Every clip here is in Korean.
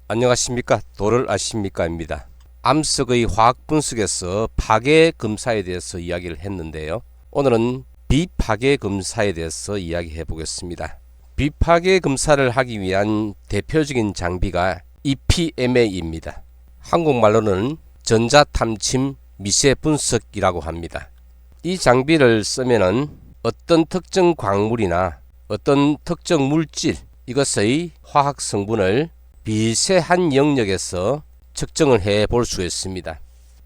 안녕하십니까. 도를 아십니까입니다. 암석의 화학 분석에서 파괴 검사에 대해서 이야기를 했는데요. 오늘은 비파괴 검사에 대해서 이야기해 보겠습니다. 비파괴 검사를 하기 위한 대표적인 장비가 EPMA입니다. 한국말로는 전자탐침 미세 분석이라고 합니다. 이 장비를 쓰면은 어떤 특정 광물이나 어떤 특정 물질 이것의 화학 성분을 미세한 영역에서 측정을 해 볼 수 있습니다.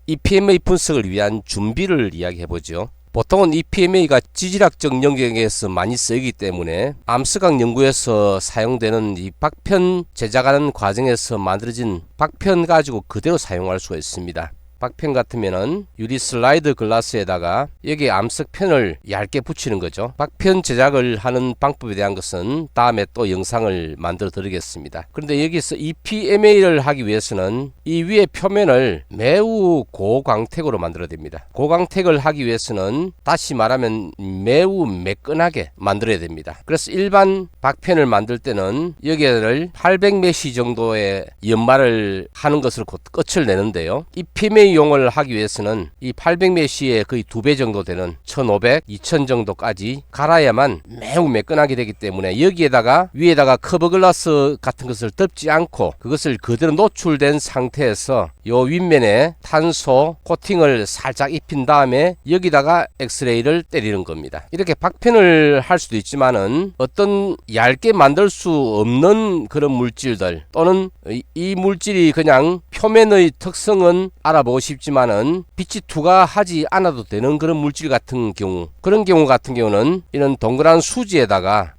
EPMA 분석을 위한 준비를 이야기해 보죠. 보통은 EPMA가 지질학적 영역에서 많이 쓰이기 때문에 암석학 연구에서 사용되는 이 박편 제작하는 과정에서 만들어진 박편 가지고 그대로 사용할 수가 있습니다. 박편 같으면은 유리 슬라이드 글라스에다가 여기에 암석편을 얇게 붙이는 거죠. 박편 제작을 하는 방법에 대한 것은 다음에 또 영상을 만들어 드리겠습니다. 그런데 여기서 EPMA를 하기 위해서는 이 위에 표면을 매우 고광택으로 만들어야 됩니다. 고광택을 하기 위해서는 다시 말하면 매우 매끈하게 만들어야 됩니다. 그래서 일반 박편을 만들 때는 여기를 800메시 정도의 연마를 하는 것으로 끝을 내는데요. EPMA 용을 하기 위해서는 이 800메시의 거의 2배 정도 되는 1500, 2000 정도까지 갈아야만 매우 매끈하게 되기 때문에 여기에다가 위에다가 커버글라스 같은 것을 덮지 않고 그것을 그대로 노출된 상태에서 요 윗면에 탄소 코팅을 살짝 입힌 다음에 여기다가 엑스레이를 때리는 겁니다. 이렇게 박편을 할 수도 있지만은 어떤 얇게 만들 수 없는 그런 물질들 또는 이 물질이 그냥 표면의 특성은 알아보고 싶지만은 빛이 투과하지 않아도 되는 그런 물질 같은 경우, 그런 경우 같은 경우는 이런 동그란 수지에다가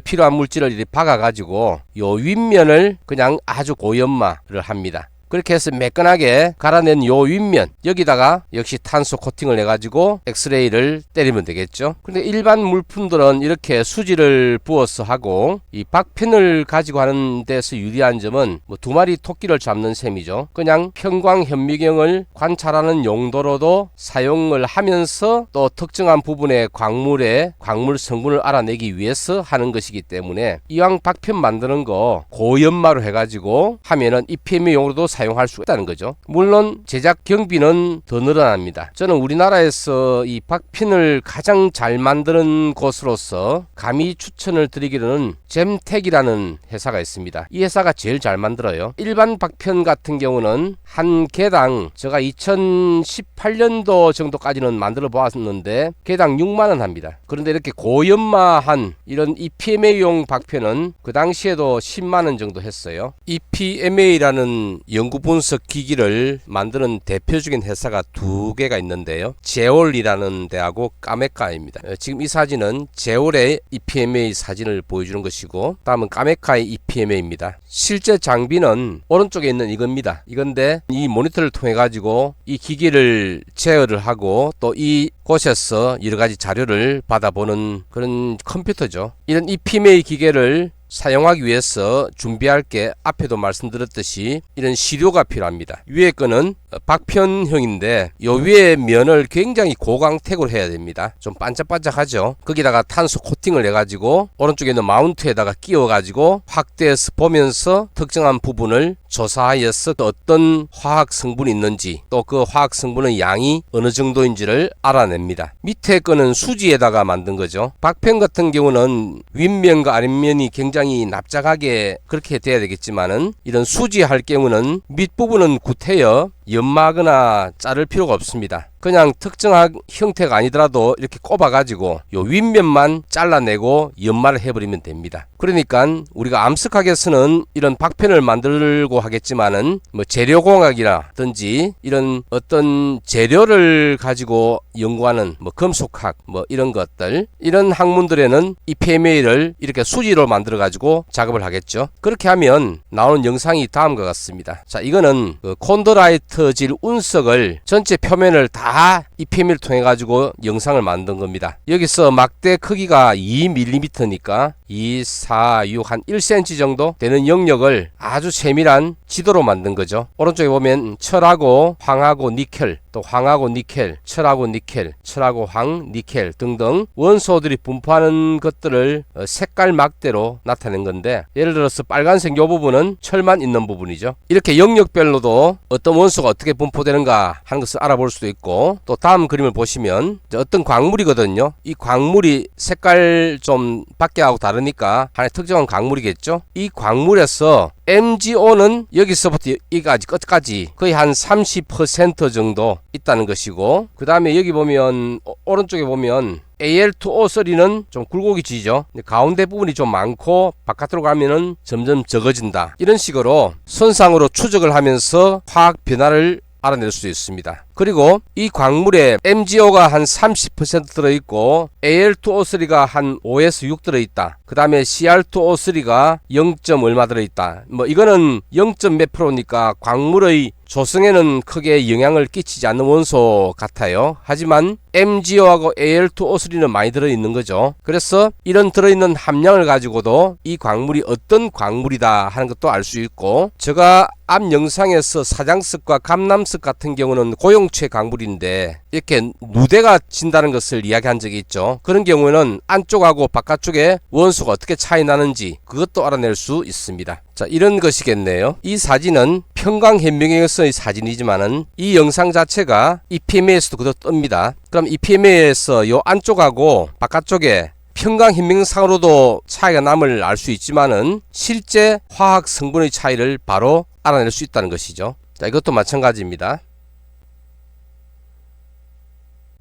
필요한 물질을 이렇게 박아 가지고 요 윗면을 그냥 아주 고연마를 합니다. 그렇게 해서 매끈하게 갈아낸 요 윗면 여기다가 역시 탄소 코팅을 해가지고 엑스레이를 때리면 되겠죠. 근데 일반 물품들은 이렇게 수지를 부어서 하고 이 박편을 가지고 하는 데서 유리한 점은 뭐 두 마리 토끼를 잡는 셈이죠. 그냥 편광 현미경을 관찰하는 용도로도 사용을 하면서 또 특정한 부분의 광물 성분을 알아내기 위해서 하는 것이기 때문에 이왕 박편 만드는 거 고연마로 해가지고 하면은 EPMA용으로도 사용할 수 있다는 거죠. 물론 제작 경비는 더 늘어납니다. 저는 우리나라에서 이 박편을 가장 잘 만드는 곳으로서 감히 추천을 드리기로는 잼텍이라는 회사가 있습니다. 이 회사가 제일 잘 만들어요. 일반 박편 같은 경우는 한 개당 제가 2018년도 정도까지는 만들어 보았는데 개당 6만원 합니다. 그런데 이렇게 고연마한 이런 EPMA용 박편은 그 당시에도 10만원 정도 했어요. EPMA라는 연구 분석 기기를 만드는 대표적인 회사가 두 개가 있는데요. 제올이라는 데하고 까메카입니다. 지금 이 사진은 제올의 EPMA 사진을 보여주는 것이고 다음은 까메카의 EPMA입니다. 실제 장비는 오른쪽에 있는 이겁니다. 이건데 이 모니터를 통해 가지고 이 기기를 제어를 하고 또 이 곳에서 여러 가지 자료를 받아보는 그런 컴퓨터죠. 이런 EPMA 기계를 사용하기 위해서 준비할 게 앞에도 말씀드렸듯이 이런 시료가 필요합니다. 위에 거는 박편형인데 요 위에 면을 굉장히 고광택으로 해야 됩니다. 좀 반짝반짝하죠. 거기다가 탄소 코팅을 해가지고 오른쪽에 있는 마운트에다가 끼워가지고 확대해서 보면서 특정한 부분을 조사하여서 어떤 화학 성분이 있는지 또 그 화학 성분의 양이 어느 정도인지를 알아냅니다. 밑에 거는 수지에다가 만든 거죠. 박편 같은 경우는 윗면과 아랫면이 굉장히 납작하게 그렇게 돼야 되겠지만은 이런 수지 할 경우는 밑부분은 구태여 연마하거나 자를 필요가 없습니다. 그냥 특정한 형태가 아니더라도 이렇게 꼽아가지고 요 윗면만 잘라내고 연마를 해버리면 됩니다. 그러니까 우리가 암석학에서는 이런 박편을 만들고 하겠지만은 뭐 재료공학이라든지 이런 어떤 재료를 가지고 연구하는 뭐 금속학 뭐 이런 것들 이런 학문들에는 EPMA를 이렇게 수지로 만들어 가지고 작업을 하겠죠. 그렇게 하면 나오는 영상이 다음과 같습니다. 자, 이거는 그 콘드라이트질 운석을 전체 표면을 다 EPMA를 통해 가지고 영상을 만든 겁니다. 여기서 막대 크기가 2mm니까 2, 4, 6, 한 1cm 정도 되는 영역을 아주 세밀한 지도로 만든 거죠. 오른쪽에 보면 철하고 황하고 니켈 또 황하고 니켈, 철하고 니켈, 철하고 황, 니켈 등등 원소들이 분포하는 것들을 색깔 막대로 나타낸 건데, 예를 들어서 빨간색 요 부분은 철만 있는 부분이죠. 이렇게 영역별로도 어떤 원소가 어떻게 분포되는가 하는 것을 알아볼 수도 있고, 또 다음 그림을 보시면 어떤 광물이거든요. 이 광물이 색깔 좀 밖에하고 다르니까 하나의 특정한 광물이겠죠. 이 광물에서 MgO는 여기서부터 여기까지 끝까지 거의 한 30% 정도 있다는 것이고, 그 다음에 여기 보면 오른쪽에 보면 Al2O3는 좀 굴곡이지죠. 가운데 부분이 좀 많고 바깥으로 가면은 점점 적어진다. 이런 식으로 선상으로 추적을 하면서 화학 변화를 알아낼 수 있습니다. 그리고 이 광물에 MgO가 한 30% 들어있고 Al2O3가 한 5에서 6 들어있다. 그 다음에 Cr2O3가 0. 얼마 들어있다. 뭐 이거는 0. 몇 프로니까 광물의 조성에는 크게 영향을 끼치지 않는 원소 같아요. 하지만 MgO하고 Al2O3는 많이 들어있는 거죠. 그래서 이런 들어있는 함량을 가지고도 이 광물이 어떤 광물이다 하는 것도 알 수 있고, 제가 앞 영상에서 사장석과 감남석 같은 경우는 고용체 광물인데 이렇게 누대가 진다는 것을 이야기한 적이 있죠. 그런 경우에는 안쪽하고 바깥쪽에 원소가 어떻게 차이 나는지 그것도 알아낼 수 있습니다. 자, 이런 것이겠네요. 이 사진은 평강현미경에서의 사진이지만은 이 영상 자체가 EPMA에서도 그대로 뜹니다. 그럼 EPMA에서 요 안쪽하고 바깥쪽에 평강현미경상으로도 차이가 남을 알 수 있지만은 실제 화학 성분의 차이를 바로 알아낼 수 있다는 것이죠. 자, 이것도 마찬가지입니다.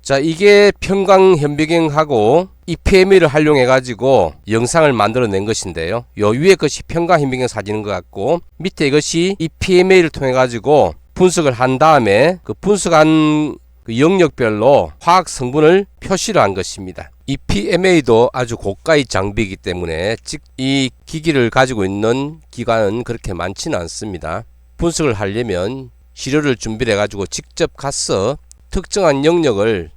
자, 이게 평강현미경하고 EPMA를 활용해 가지고 영상을 만들어낸 것인데요. 요 위에 것이 평강현미경 사진인 것 같고, 밑에 이것이 EPMA를 통해 가지고 분석을 한 다음에 그 분석한 그 영역별로 화학 성분을 표시를 한 것입니다. EPMA도 아주 고가의 장비이기 때문에 이 기기를 가지고 있는 기관은 그렇게 많지는 않습니다. 분석을 하려면 시료를 준비를 해가지고 직접 가서 특정한 영역을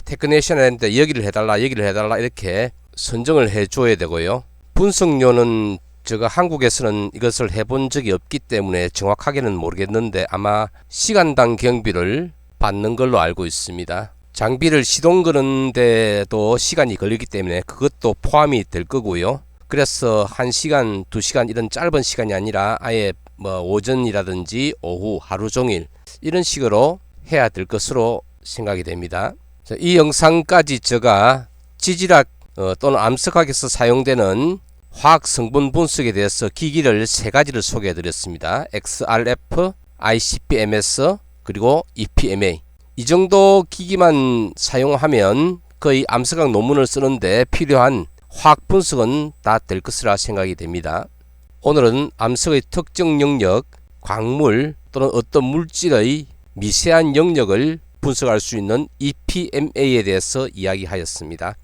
테크니션한테 여기를 해달라 이렇게 선정을 해줘야 되고요. 분석료는 제가 한국에서는 이것을 해본 적이 없기 때문에 정확하게는 모르겠는데 아마 시간당 경비를 받는 걸로 알고 있습니다. 장비를 시동 거는데도 시간이 걸리기 때문에 그것도 포함이 될 거고요. 그래서 1시간, 2시간 이런 짧은 시간이 아니라 아예 뭐 오전이라든지 오후 하루 종일 이런 식으로 해야 될 것으로 생각이 됩니다. 자, 이 영상까지 제가 지질학 또는 암석학에서 사용되는 화학 성분 분석에 대해서 기기를 3가지를 소개해 드렸습니다. XRF, ICP-MS 그리고 EPMA. 이 정도 기기만 사용하면 거의 암석학 논문을 쓰는데 필요한 화학 분석은 다 될 것이라 생각이 됩니다. 오늘은 암석의 특정 영역, 광물 또는 어떤 물질의 미세한 영역을 분석할 수 있는 EPMA에 대해서 이야기하였습니다.